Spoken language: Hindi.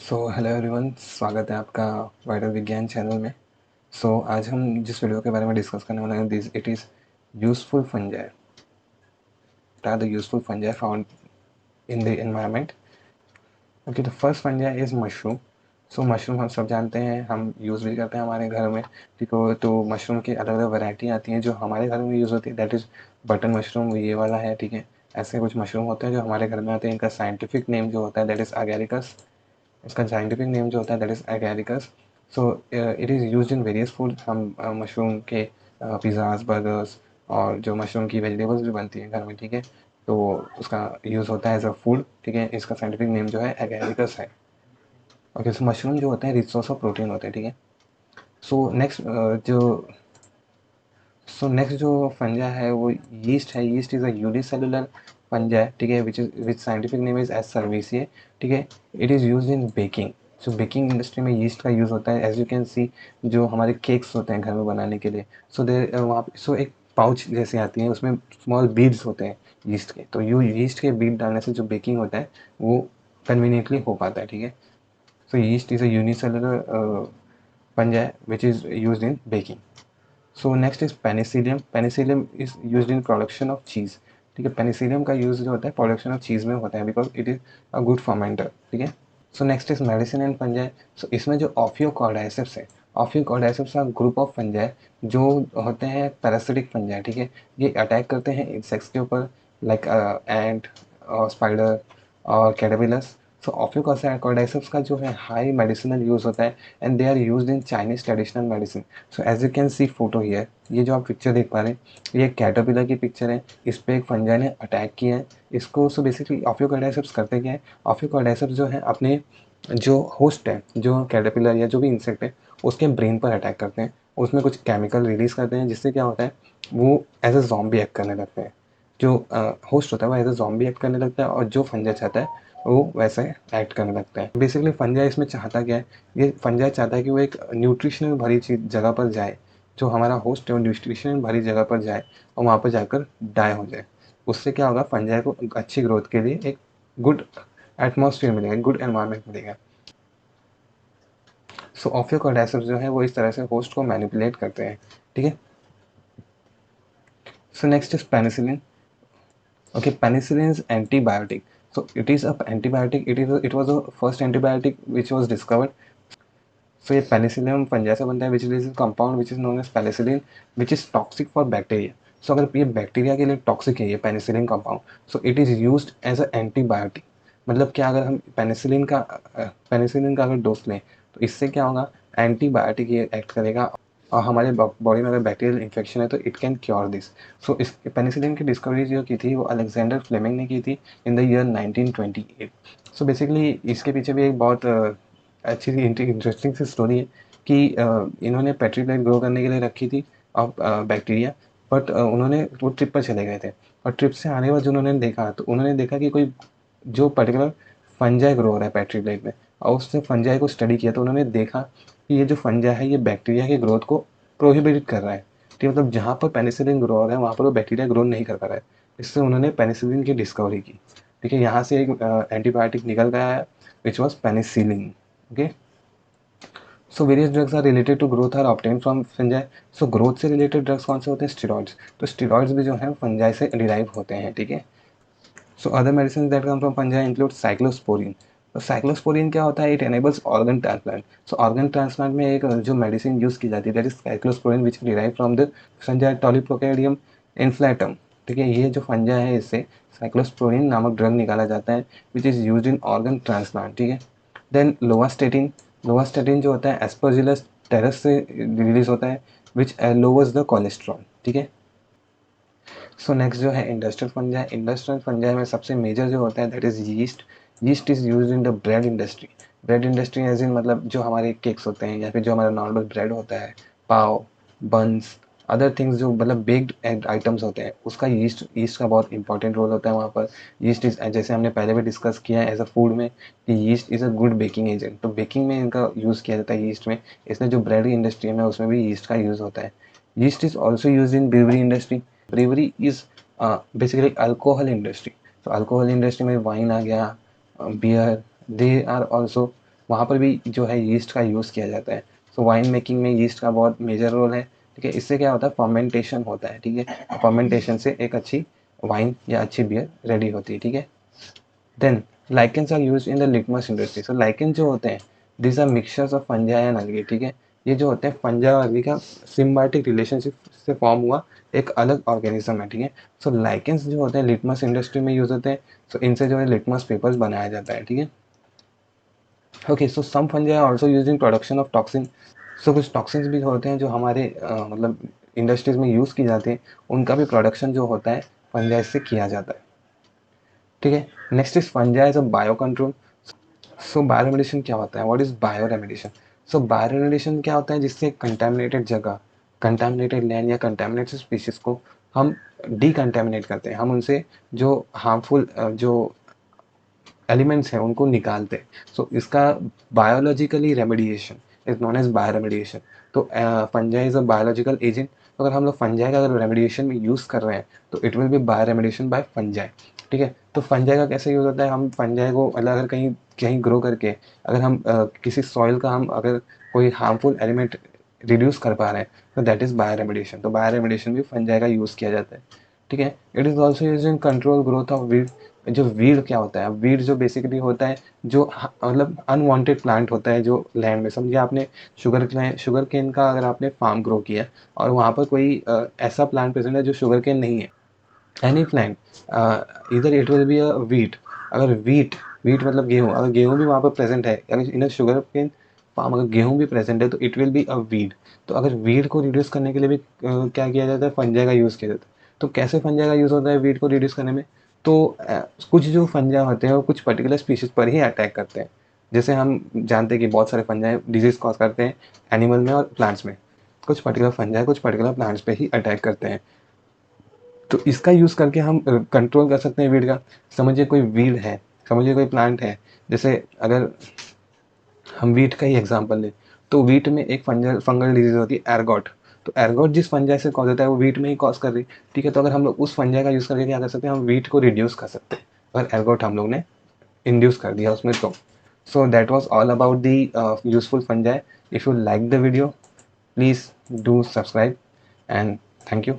हेलो एवरीवन, स्वागत है आपका वाइडर विज्ञान चैनल में। आज हम जिस वीडियो के बारे में डिस्कस करने वाले हैं, this it is useful fungi. What are the useful fungi found in the environment? Okay, the first fungi is mushroom. Mushroom हम सब जानते हैं, हम यूज़ भी करते हैं हमारे घर में, ठीक है। तो मशरूम की अलग अलग वैरायटी आती हैं जो हमारे घर में यूज़ होती है, दैट इज़ बटन मशरूम, ये वाला है, ठीक है। ऐसे कुछ मशरूम होते हैं जो हमारे घर में आते हैं। इनका साइंटिफिक नेम जो होता है दैट इज़ अगैरिकस। इसका साइंटिफिक नेम जो होता है that is एगैरिकस। It is used in various food. हम मशरूम के पिज़्ज़ाज, बर्गर्स और जो मशरूम की वेजिटेबल्स भी बनती हैं घर में, ठीक है, तो उसका यूज़ होता है एज अ फूड, ठीक है। इसका साइंटिफिक नेम जो है एगैरिकस है। ओके, सो मशरूम जो होते हैं रिच सोर्स ऑफ प्रोटीन होते हैं, ठीक है। सो नेक्स्ट जो नेक्स्ट जो फंजा है वो यीस्ट है। यीस्ट इज़ अ यूनिसेलुलर फंजा है, ठीक है, विच साइंटिफिक नेम इज़ एज सर्विसिए, ठीक है। It is used in baking. Baking industry में यीस्ट का यूज़ होता है। एज यू कैन सी, जो हमारे केक्स होते हैं घर में बनाने के लिए, वहाँ एक पाउच जैसे आती है, उसमें स्मॉल बीड्स होते हैं यीस्ट के। तो यीस्ट के बीड डालने से जो बेकिंग होता है वो कन्वीनियंटली हो पाता है, ठीक है। Yeast is a unicellular fungi which is used in baking. Next is penicillium. Penicillium is used in production of cheese, ठीक है। पेनिसिलियम का यूज़ जो होता है प्रोडक्शन ऑफ चीज़ में होता है, because it is a good fermenter, ठीक है। Next is medicine and fungi. इसमें जो ऑफियोकॉर्डाइसेप्स है, ऑफियोकॉर्डाइसेप्स का ग्रुप ऑफ फंजाई जो होते हैं पैरासिटिक फंजाई, ठीक है। ये अटैक करते हैं इंसेक्ट्स के ऊपर, लाइक एंट और स्पाइडर और कैटरपिलर्स। ऑफियोकॉर्डाइसेप्स का जो है हाई मेडिसिनल यूज़ होता है, and they are used in Chinese traditional medicine. As you can see photo here, ये जो आप पिक्चर देख पा रहे हैं, ये एक कैटरपिलर की पिक्चर है। इस पे एक फंजाई ने अटैक किया है इसको। बेसिकली ऑफियोकॉर्डाइसेप्स करते क्या है, ऑफियोकॉर्डाइसेप्स जो है अपने जो होस्ट है, जो कैटरपिलर या जो भी इंसेक्ट है, उसके ब्रेन पर अटैक करते हैं। उसमें कुछ केमिकल रिलीज करते हैं जिससे क्या होता है, वो एज अ जॉम्बी एक्ट करने लगते हैं। जो होस्ट होता है वो एज अ जॉम्बी एक्ट करने लगता है, और जो फंजाई चाहता है वो वैसे एक्ट करने लगता है। बेसिकली फंजाई इसमें चाहता क्या है, ये फंजाई चाहता है कि वो एक न्यूट्रिशनल भरी चीज जगह पर जाए, जो हमारा होस्ट है वो न्यूट्रिशनल भरी जगह पर जाए और वहाँ पर जाकर डाई हो जाए। उससे क्या होगा, फंजाई को अच्छी ग्रोथ के लिए एक गुड एटमॉस्फेयर मिलेगा, गुड एनवायरनमेंट मिलेगा। ऑफियोकॉर्डाइसेप्स जो है वो इस तरह से होस्ट को मैनिपुलेट करते हैं, ठीक है। Next is penicillin. Okay, penicillin is antibiotic. It is a antibiotic. It was the first antibiotic which was discovered. ये पेनिसिलियम फंजाई से बनता है, which is compound which is known as penicillin, which is toxic for bacteria. अगर ये बैक्टीरिया के लिए टॉक्सिक है ये penicillin compound, it is used as a antibiotic. मतलब क्या, अगर हम पेनिसिलिन का अगर डोज लें तो इससे क्या होगा, एंटीबायोटिक ये एक्ट करेगा, और हमारे बॉडी में अगर बैक्टीरियल इन्फेक्शन है तो इट कैन क्योर दिस। इस पेनिसिलिन की डिस्कवरी जो की थी वो अलेक्जेंडर फ्लेमिंग ने की थी इन द ईयर 1928। बेसिकली इसके पीछे भी एक बहुत अच्छी सी इंटरेस्टिंग सी स्टोरी है कि इन्होंने पेट्री प्लेट ग्रो करने के लिए रखी थी अब बैक्टीरिया, बट उन्होंने वो ट्रिप पर चले गए थे, और ट्रिप से आने के बाद उन्होंने देखा, कि कोई जो पर्टिकुलर फंजाई ग्रो हो रहा है पेट्री प्लेट में, और उसने फंजाई को स्टडी किया तो उन्होंने देखा कि ये जो फंजाई है ये बैक्टीरिया की ग्रोथ को प्रोहिबिट कर रहा है, ठीक, मतलब जहाँ पर पेनिसिलिन ग्रो हो रहा है वहाँ पर वो बैक्टीरिया ग्रो नहीं कर पा रहा है। इससे उन्होंने पेनिसिलिन की डिस्कवरी की, ठीक है। यहाँ से एक एंटीबायोटिक निकल गया है which was penicillin. Okay, various drugs are related to growth are obtained from fungi. Growth से रिलेटेड ड्रग्स कौन से होते हैं, स्टेरॉइड्स। स्टेरॉइड्स भी जो है फंजाई से डिराइव होते हैं, ठीक है। Other medicine that come from fungi include cyclosporin. Cyclosporin क्या होता है, it enables organ transplant. Organ transplant में एक जो मेडिसिन यूज की जाती है that is cyclosporin which derive from the fungi tolypocladium inflatum, ठीक है। ये जो फंजा है इससे साइक्लोस्पोरिन नामक ड्रग निकाला जाता है which is used in organ transplant, ठीक है। Then lovastatin. लोवास्टेटिन जो होता है एस्परजिलस टेरस से रिलीज होता है विच लोवर्स द कोलेस्ट्रॉल, ठीक है। नेक्स्ट जो है इंडस्ट्रियल फंजाई। इंडस्ट्रियल फंजाई में सबसे मेजर जो होता है that is yeast. Yeast is used in the bread industry. Bread industry as in मतलब जो हमारे केक्स होते हैं या फिर जो हमारा नॉर्मल ब्रेड होता है, पाव, बंस, अदर थिंग्स जो मतलब बेक्ड आइटम्स होते हैं, उसका यीस्ट यीस्ट का बहुत इंपॉर्टेंट रोल होता है वहाँ पर। यीस्ट इज, जैसे हमने पहले भी डिस्कस किया है एज अ फूड में, कि yeast is a good baking agent. तो बेकिंग में इनका यूज़ किया जाता है यीस्ट में, इसलिए जो ब्रेड इंडस्ट्री में उसमें भी यीस्ट का यूज़ होता है। Yeast is also use in brewery industry. Brewery is basically alcohol industry. Alcohol industry में वाइन आ गया, बियर, दे आर ऑल्सो वहाँ पर भी जो है यीस्ट का यूज़ किया जाता है। सो वाइन मेकिंग में यीस्ट का बहुत मेजर रोल है, ठीक है। इससे क्या होता है, फर्मेंटेशन होता है, ठीक है। फर्मेंटेशन से एक अच्छी वाइन या अच्छी बियर रेडी होती है, ठीक है। Then lichens are use in the litmus industry. So lichen जो होते हैं, this are mixtures of fungi and algae, ठीक है। ये जो होते हैं फंजा और अलगी का सिम्बायोटिक रिलेशनशिप से फॉर्म हुआ एक अलग ऑर्गेनिज्म है, ठीक है। सो लाइकेंस जो होते हैं लिटमस इंडस्ट्री में यूज होते हैं। सो इनसे जो है लिटमस पेपर्स बनाया जाता है, ठीक है। Okay, so some fungi are also used in production of toxin. So कुछ टॉक्सिन्स भी होते हैं जो हमारे मतलब इंडस्ट्रीज में यूज़ की जाती है, उनका भी प्रोडक्शन जो होता है फंजाई से किया जाता है, ठीक है। Next is fungi as a bio control. So bioremediation क्या होता है, what is bioremediation? So bioremediation क्या होता है, जिससे कंटेमिनेटेड जगह, कंटेमिनेटेड लैंड या कंटेमिनेटेड स्पीशीज को हम डिकंटेमिनेट करते हैं, हम उनसे जो हार्मफुल जो एलिमेंट्स हैं उनको निकालते हैं। सो इसका biologically remediation is known as bioremediation. तो fungi is a biological agent. तो अगर हम लोग फंजाई का अगर रेमेडिएशन में यूज़ कर रहे हैं तो it will be bioremediation by fungi, ठीक है। तो फंजाई का कैसे यूज़ होता है, हम फंजाई को मतलब अगर कहीं कहीं ग्रो करके अगर हम किसी सॉइल का हम अगर कोई हार्मफुल एलिमेंट रिड्यूस कर पा रहे हैं तो दैट इज बायोरेमेडिएशन। तो बायोरेमेडिएशन भी फंजाई का यूज़ किया जाता है, ठीक है। It is also use in control growth of weed. जो वीड क्या होता है, वीड जो बेसिकली होता है जो मतलब अनवांटेड प्लांट होता है जो लैंड में, समझिए आपने शुगर केन का अगर आपने फार्म ग्रो किया और वहाँ पर कोई ऐसा प्लांट प्रेजेंट है जो शुगर केन नहीं है, एनी प्लांट, इधर it will be a wheat. अगर वीट, वीट मतलब गेहूँ, अगर गेहूँ भी वहाँ पर प्रेजेंट है, अगर इन शुगर केन फार्म अगर गेहूँ भी प्रेजेंट है तो it will be a weed. तो अगर वीड को रिड्यूस करने के लिए भी क्या किया जाता है, फंजाई का यूज़ किया जाता है। तो कैसे फंजाई का यूज़ होता है वीड को रिड्यूस करने में, तो कुछ जो फंजाई होते हैं वो कुछ पर्टिकुलर स्पीशीज पर ही अटैक करते हैं। जैसे हम जानते हैं कि बहुत सारे फंजाई डिजीज कॉज करते हैं एनिमल में और प्लांट्स में, कुछ पर्टिकुलर फंजाई कुछ पर्टिकुलर प्लांट्स पे ही अटैक करते हैं। तो इसका यूज़ करके हम कंट्रोल कर सकते हैं वीड का। समझिए कोई वीड है, समझिए कोई प्लांट है, जैसे अगर हम वीट का ही एग्जांपल लें तो वीट में एक फंगल डिजीज होती है एर्गॉट। तो एर्गॉट जिस फंजाई से कॉज होता है वो वीट में ही कॉज कर रही, ठीक है। तो अगर हम लोग उस फंजाई का यूज़ करके क्या कर सकते हैं, हम वीट को रिड्यूस कर सकते हैं अगर एर्गॉट हम लोग ने इंड्यूस कर दिया उसमें तो। So that was all about the useful fungi. If you like the video please do subscribe and thank you.